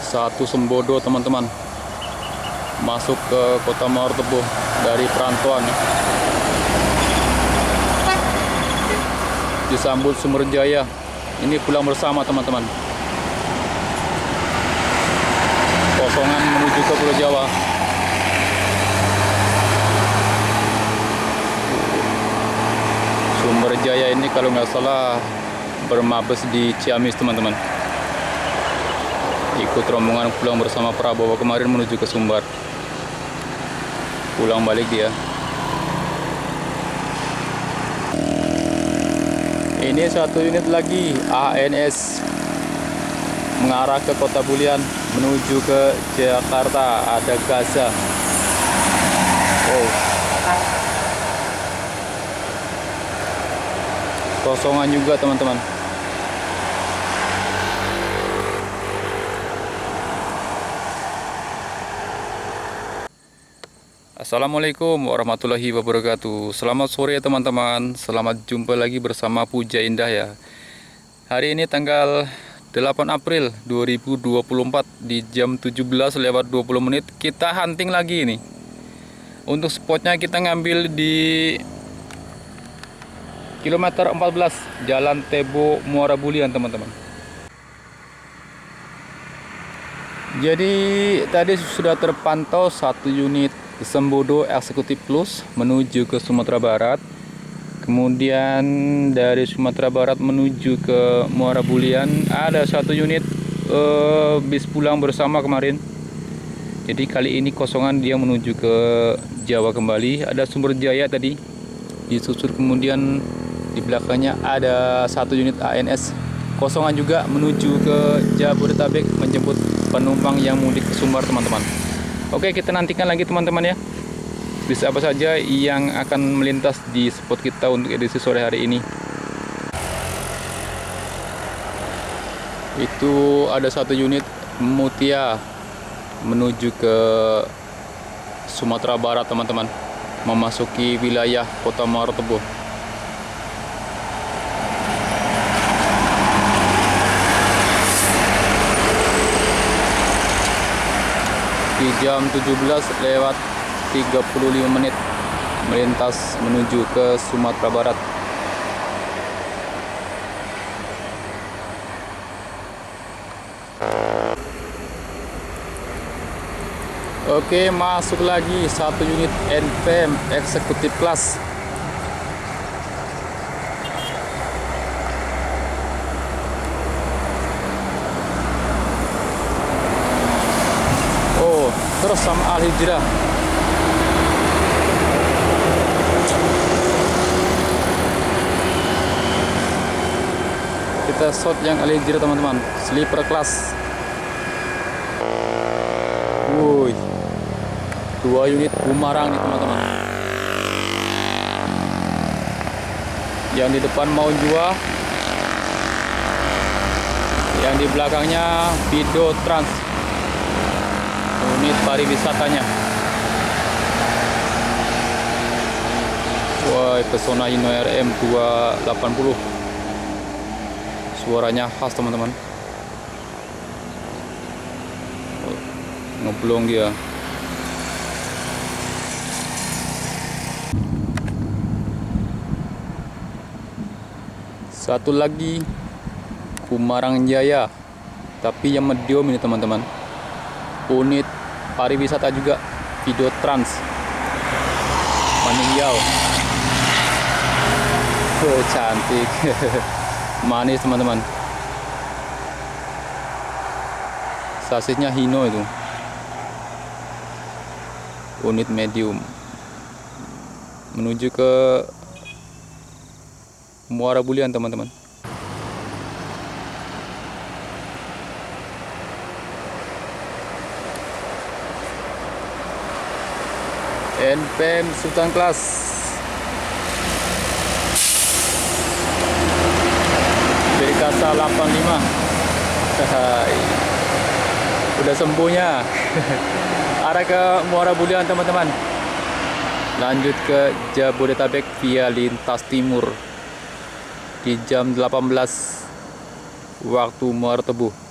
Satu Sembodo teman-teman, masuk ke kota Mojokerto dari perantauan, disambut Sumberjaya. Ini pulang bersama teman-teman, kosongan menuju ke Pulau Jawa. Sumberjaya ini kalau nggak salah bermabes di Ciamis teman-teman. Ikut rombongan pulang bersama Prabowo kemarin menuju ke Sumbar. Pulang balik dia. Ini satu unit lagi ANS mengarah ke Kota Bulian menuju ke Jakarta. Ada Gaza. Kosongan juga teman-teman. Assalamualaikum warahmatullahi wabarakatuh. Selamat sore teman-teman. Selamat jumpa lagi bersama Puja Indah ya. Hari ini tanggal 8 April 2024 di jam 17:20 kita hunting lagi ini. Untuk spotnya kita ngambil di kilometer 14 Jalan Tebo Muara Bulian teman-teman. Jadi tadi sudah terpantau satu unit Sembodo Eksekutif Plus menuju ke Sumatera Barat. Kemudian dari Sumatera Barat menuju ke Muara Bulian ada satu unit bis pulang bersama kemarin. Jadi kali ini kosongan dia menuju ke Jawa kembali. Ada Sumberjaya tadi disusul, kemudian di belakangnya ada satu unit ANS kosongan juga menuju ke Jabodetabek menjemput penumpang yang mudik ke Sumbar teman-teman. Oke, kita nantikan lagi teman-teman ya, bis apa saja yang akan melintas di spot kita untuk edisi sore hari ini. Itu ada satu unit Mutia menuju ke Sumatera Barat teman-teman, memasuki wilayah kota Mojokerto. Di jam 17:35 melintas menuju ke Sumatera Barat. Oke, masuk lagi satu unit NPM Eksekutif Plus. Terus sama Al Hijrah. Kita shot yang Al Hijrah teman-teman, sleeper class. Wuih, 2 unit Bumarang nih teman-teman. Yang di depan mau Jua, yang di belakangnya Video Trans, unit pariwisatanya. Wah, Pesona Hino RM 280. Suaranya khas teman-teman. Ngeblong dia. Satu lagi Bumarang Jaya, tapi yang medium ini teman-teman. Unit pariwisata juga, Video Trans, meninjau. Cantik. Manis teman-teman. Sasisnya Hino itu. Unit medium menuju ke Muara Bulian teman-teman. NPM Sultan Class. Perikasa 85. Udah sembuhnya. Arah ke Muara Bulian teman-teman. Lanjut ke Jabodetabek via lintas timur di jam 18 waktu Mojokerto.